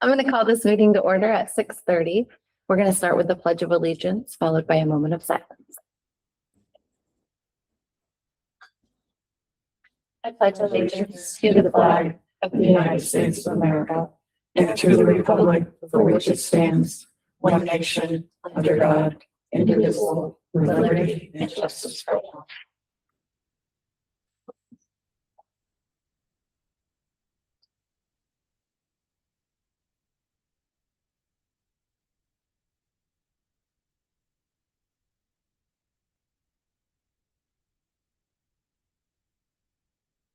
I'm going to call this meeting to order at 6:30. We're going to start with the Pledge of Allegiance, followed by a moment of silence. I pledge allegiance to the flag of the United States of America and to the republic for which it stands, one nation, under God, indivisible, with liberty and justice for all.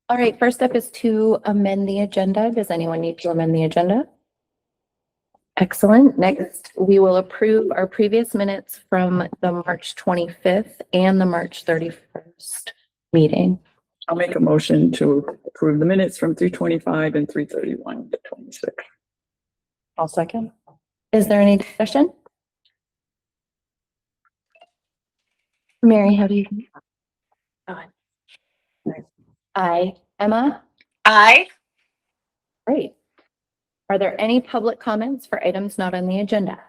All right, first up is to amend the agenda. Does anyone need to amend the agenda? Excellent. Next, we will approve our previous minutes from the March 25th and the March 31st meeting. I'll make a motion to approve the minutes from 3:25 and 3:31 to 26. I'll second. Is there any discussion? Mary, how do you? Aye. Aye. Emma? Aye. Great. Are there any public comments for items not on the agenda?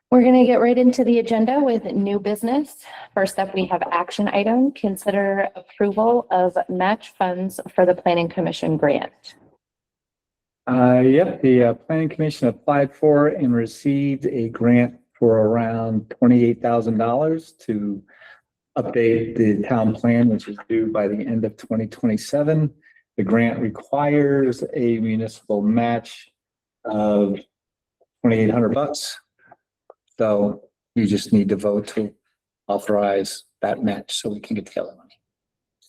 We're going to get right into the agenda with new business. First up, we have action item, consider approval of match funds for the Planning Commission grant. Yep, the Planning Commission applied for and received a grant for around $28,000 to update the town plan, which is due by the end of 2027. The grant requires a municipal match of $2,800. So you just need to vote to authorize that match so we can get the other money.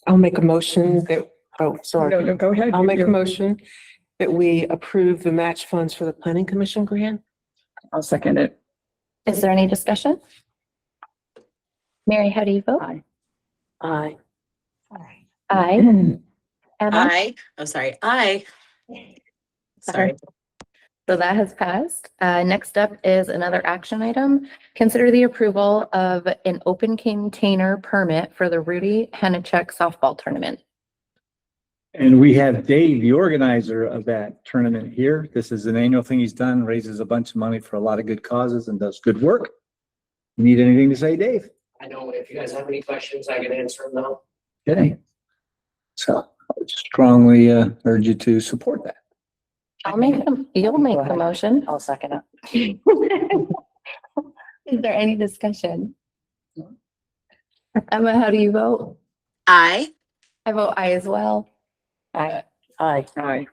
I'll make a motion that, oh, sorry. No, go ahead. I'll make a motion that we approve the match funds for the Planning Commission grant. I'll second it. Is there any discussion? Mary, how do you vote? Aye. Aye. Aye. Emma? Aye. I'm sorry. Aye. Sorry. So that has passed. Next up is another action item. Consider the approval of an open container permit for the Rudy Henachek softball tournament. And we have Dave, the organizer of that tournament here. This is an annual thing he's done, raises a bunch of money for a lot of good causes and does good work. You need anything to say, Dave? I know if you guys have any questions, I can answer them now. Okay. So I would strongly urge you to support that. You'll make the motion. I'll second it. Is there any discussion? Emma, how do you vote? Aye. I vote aye as well. Aye. Aye. Aye.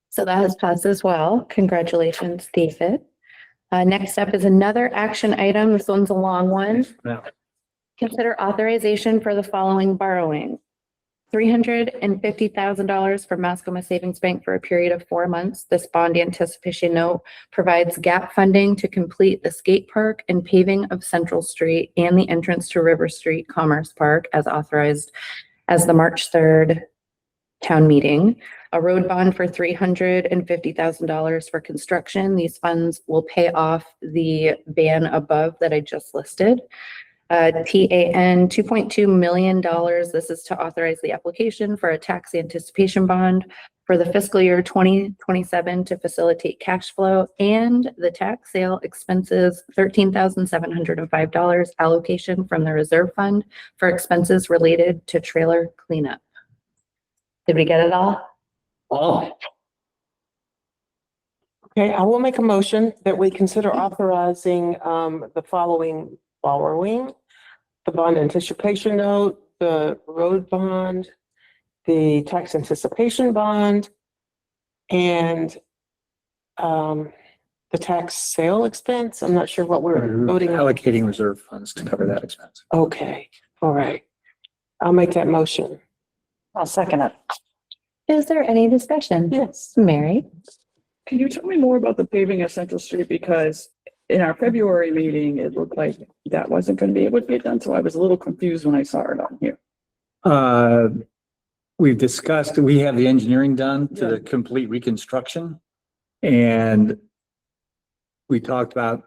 So that has passed as well. Congratulations, David. Next up is another action item. This one's a long one. Now, Consider authorization for the following borrowing. $350,000 from Mascoma Savings Bank for a period of 4 months. This bond anticipation note provides gap funding to complete the skate park and paving of Central Street and the entrance to River Street Commerce Park as authorized as the March 3rd town meeting. A road bond for $350,000 for construction. These funds will pay off the ban above that I just listed. TAN $2.2 million. This is to authorize the application for a tax anticipation bond for the fiscal year 2027 to facilitate cash flow, and the tax sale expenses $13,705 allocation from the reserve fund for expenses related to trailer cleanup. Did we get it all? oh, Okay, I will make a motion that we consider authorizing the following borrowing: the bond anticipation note, the road bond, the tax anticipation bond, and the tax sale expense. I'm not sure what we're voting on. allocating reserve funds to cover that expense. Okay, all right. I'll make that motion. I'll second it. Is there any discussion? Yes. Mary? Can you tell me more about the paving of Central Street? Because in our February meeting, it looked like that wasn't going to be able to get done. So I was a little confused when I saw it on here. We've discussed, we have the engineering done to the complete reconstruction. And we talked about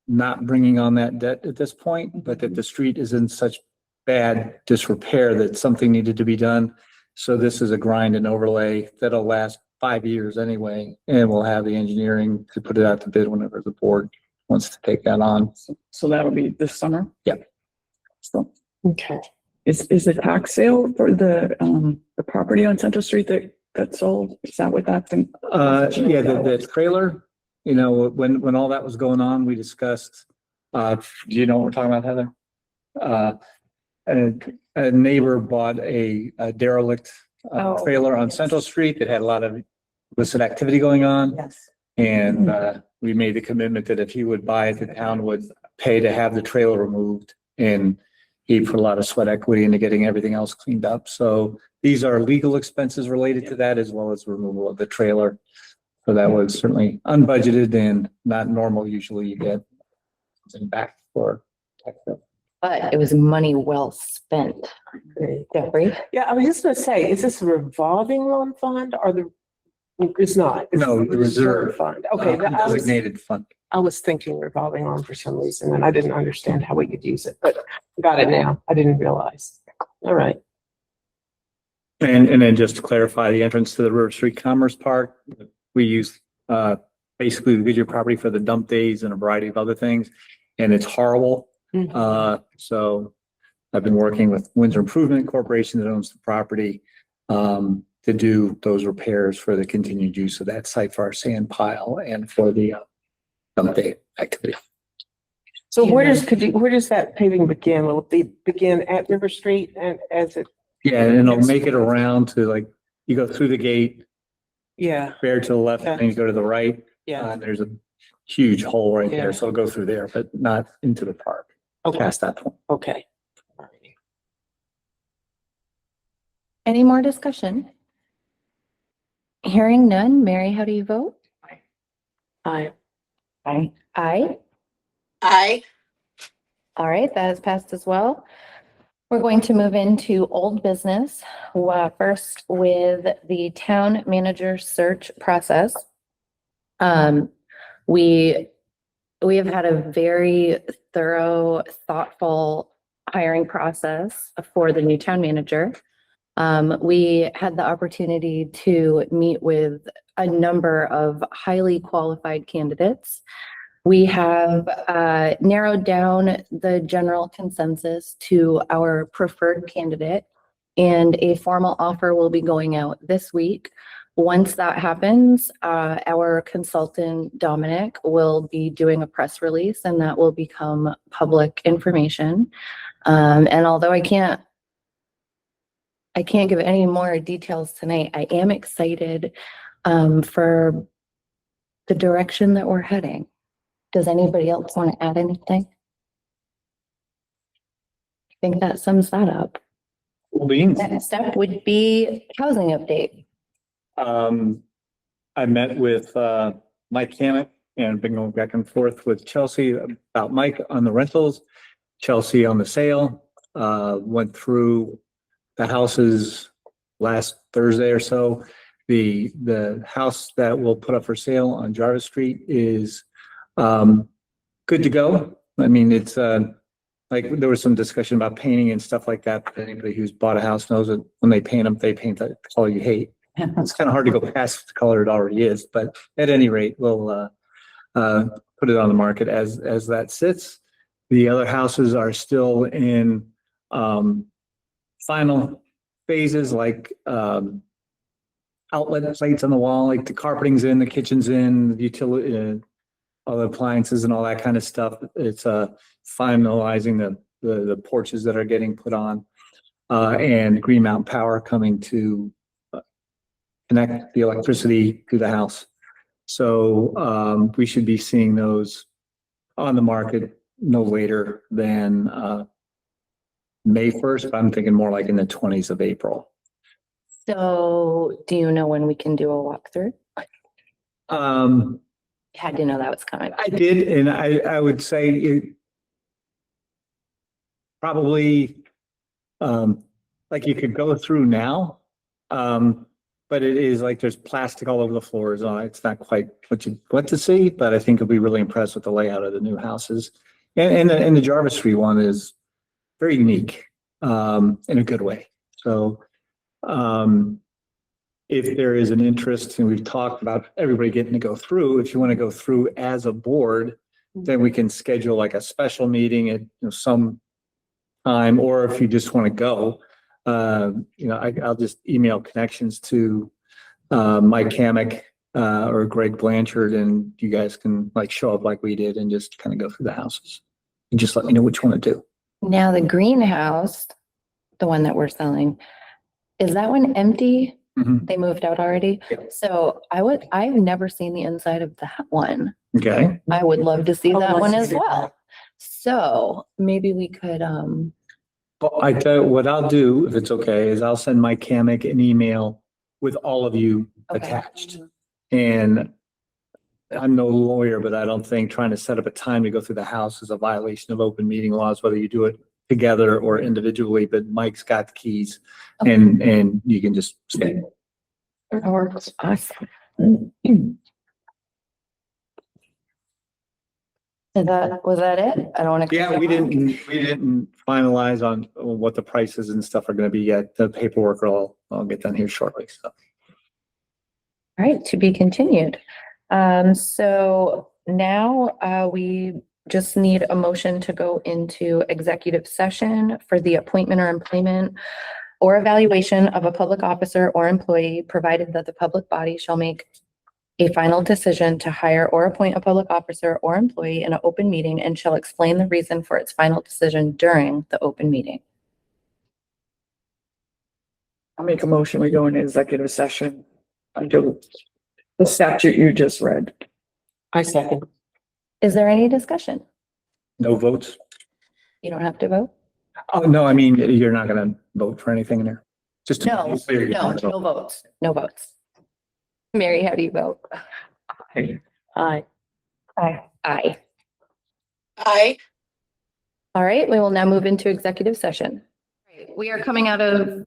not bringing on that debt at this point, but that the street is in such bad disrepair that something needed to be done. So this is a grind and overlay that'll last 5 years anyway, and we'll have the engineering to put it out to bid whenever the board wants to take that on. So that'll be this summer? Yep. So Okay. is the tax sale for the property on Central Street that sold? Is that what that's in? Yeah, the trailer, you know, when all that was going on, we discussed, do you know what we're talking about, Heather? A neighbor bought a derelict trailer on Central Street that had a lot of illicit activity going on. Yes. And we made the commitment that if he would buy it, the town would pay to have the trailer removed. And he put a lot of sweat equity into getting everything else cleaned up. So these are legal expenses related to that, as well as removal of the trailer. So that was certainly unbudgeted and not normal. Usually you get something back for tax bill. But it was money well spent. Jeffrey? Yeah, I was just gonna say, is this a revolving loan fund or it's not? It's No, the reserve. Fund. Okay, Designated fund. I was thinking revolving loan for some reason and I didn't understand how we could use it, but got it now. I didn't realize. All right. And then just to clarify, the entrance to the River Street Commerce Park, we use basically the Goodyear property for the dump days and a variety of other things. And it's horrible. So I've been working with Windsor Improvement Corporation that owns the property to do those repairs for the continued use of that site for our sand pile and for the dump day activity. So where does that paving begin? Will it begin at River Street and as it? Yeah, and it'll make it around to like, you go through the gate, Yeah, bear to the left, and then you go to the right. yeah. And there's a huge hole right Yeah. there, so it'll go through there, but not into the park, Okay, past that point. okay. All right. Any more discussion? Hearing none. Mary, how do you vote? Aye. Aye. Aye. I, All right, that has passed as well. We're going to move into old business, first with the town manager search process. We have had a very thorough, thoughtful hiring process for the new town manager. We had the opportunity to meet with a number of highly qualified candidates. We have narrowed down the general consensus to our preferred candidate, and a formal offer will be going out this week. Once that happens, our consultant, Dominic, will be doing a press release, and that will become public information. And although I can't give any more details tonight, I am excited for the direction that we're heading. Does anybody else want to add anything? I think that sums that up. Well, beans. Next step would be housing update. I met with Mike Hammett and been going back and forth with Chelsea about Mike on the rentals, Chelsea on the sale. Went through the houses last Thursday or so. The house that we'll put up for sale on Jarvis Street is good to go. I mean, it's like there was some discussion about painting and stuff like that. But anybody who's bought a house knows that when they paint them, they paint the color you hate. It's kind of hard to go past the color it already is, but at any rate, we'll put it on the market as that sits. The other houses are still in final phases, like outlet plates on the wall, like the carpeting's in, the kitchen's in, the utility, all the appliances and all that kind of stuff. It's finalizing the porches that are getting put on, and Green Mountain Power coming to connect the electricity to the house. So we should be seeing those on the market no later than May 1st. But I'm thinking more like in the 20s of April. So do you know when we can do a walkthrough? Had to know that was coming. I did, and I would say it probably like you could go through now, but it is like there's plastic all over the floors. It's not quite what you want to see, but I think you'll be really impressed with the layout of the new houses. And the Jarvis Street one is very unique in a good way. So if there is an interest, and we've talked about everybody getting to go through, if you want to go through as a board, then we can schedule like a special meeting at, some time, or if you just want to go, I'll just email connections to Mike Kamick or Greg Blanchard, and you guys can like show up like we did and just kind of go through the houses. And just let me know what you want to do. Now the greenhouse, the one that we're selling, is that one empty? Mhm. They moved out already? Yep. So I've never seen the inside of that one. Okay. I would love to see Oh, that let's one as see that. well. So maybe we could, Well, I tell you what I'll do, if it's okay, is I'll send Mike Kamick an email with all of you Okay. attached. And I'm no lawyer, but I don't think trying to set up a time to go through the house is a violation of open meeting laws, whether you do it together or individually, but Mike's got the keys and you can just stay. that works. Awesome. Was that it? I don't want to. Yeah, we didn't finalize on what the prices and stuff are gonna be yet. The paperwork I'll get done here shortly, so. All right, to be continued. So now, we just need a motion to go into executive session for the appointment or employment or evaluation of a public officer or employee, provided that the public body shall make a final decision to hire or appoint a public officer or employee in an open meeting and shall explain the reason for its final decision during the open meeting. I'll make a motion, we go into executive session under the statute you just read. I second. Is there any discussion? No votes? You don't have to vote? Oh, no, I mean, you're not gonna vote for anything in there? Just to No, be clear, you're no, not gonna no vote. votes, no votes. Mary, how do you vote? Aye. Aye. Aye. Aye. All right, we will now move into executive session. We are coming out of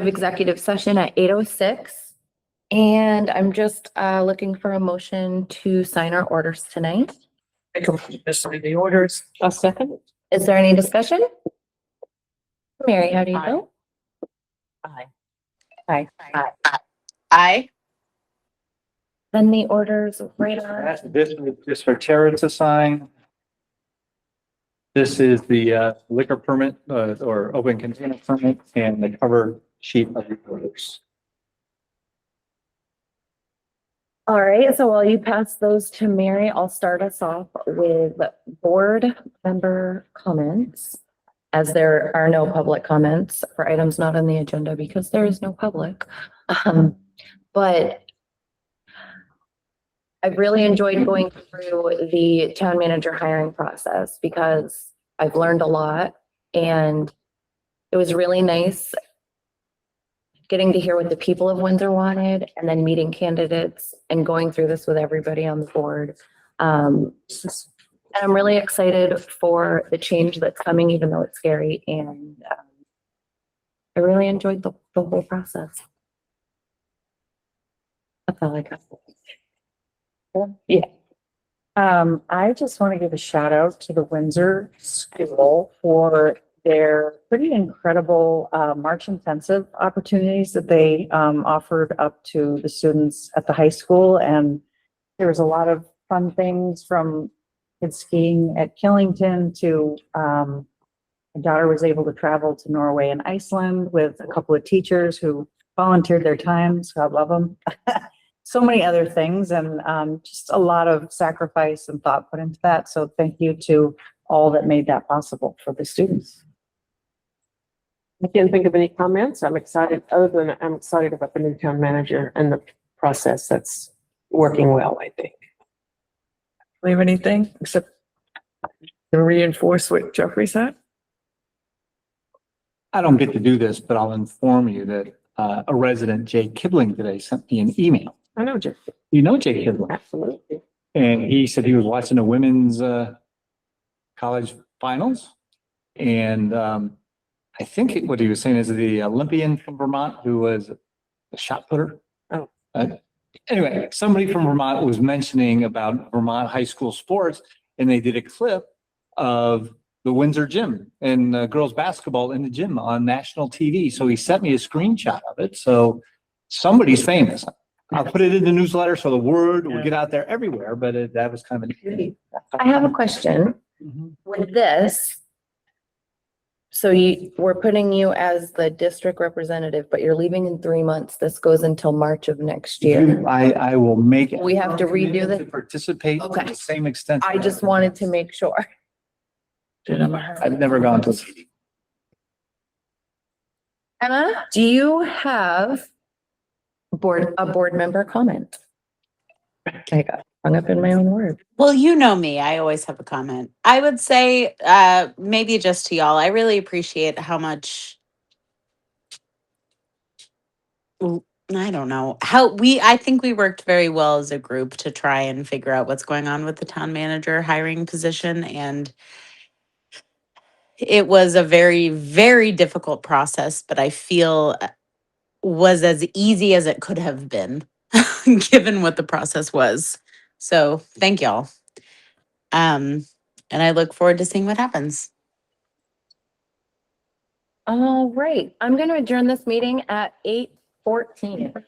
executive session at 8:06. And I'm just looking for a motion to sign our orders tonight. Make a motion to sign the orders. A second? Is there any discussion? Mary, how do you Aye. vote? Aye. Aye. Aye. Then the orders right on. This is just for Tara to sign. This is the liquor permit or open container permit and the cover sheet of the orders. All right, so while you pass those to Mary, I'll start us off with board member comments. As there are no public comments for items not on the agenda because there is no public. But I've really enjoyed going through the town manager hiring process because I've learned a lot and it was really nice getting to hear what the people of Windsor wanted and then meeting candidates and going through this with everybody on the board. And I'm really excited for the change that's coming, even though it's scary. And I really enjoyed the whole process. That's all I got. Yeah. I just want to give a shout out to the Windsor School for their pretty incredible March intensive opportunities that they offered up to the students at the high school. And there was a lot of fun things from kids skiing at Killington to my daughter was able to travel to Norway and Iceland with a couple of teachers who volunteered their time. So I love them. So many other things and just a lot of sacrifice and thought put into that. So thank you to all that made that possible for the students. I can't think of any comments. I'm excited, other than I'm excited about the new town manager and the process that's working well, I think. Do we have anything except to reinforce what Jeffrey said? I don't get to do this, but I'll inform you that a resident, Jay Kibling, today sent me an email. I know, Jeff, You know Jay Kibling? absolutely. And he said he was watching the women's college finals. And I think what he was saying is the Olympian from Vermont who was a shot putter. Oh. Anyway, somebody from Vermont was mentioning about Vermont high school sports, and they did a clip of the Windsor gym and girls basketball in the gym on national TV. So he sent me a screenshot of it. So somebody's famous. I'll put it in the newsletter so the word will get out there everywhere, but that was kind of. I have a question with this. So we're putting you as the district representative, but you're leaving in 3 months. This goes until March of next year. I will make. We have to redo commitment this? To participate to Okay. the same extent. I just wanted to make sure. I've never gone to a meeting. Emma, do you have a board member comment? I got hung up in my own word. Well, you know me, I always have a comment. I would say, maybe just to y'all, I really appreciate how much. I don't know I think we worked very well as a group to try and figure out what's going on with the town manager hiring position. And it was a very, very difficult process, but I feel was as easy as it could have been, given what the process was. So thank y'all. And I look forward to seeing what happens. All right, I'm going to adjourn this meeting at 8:14.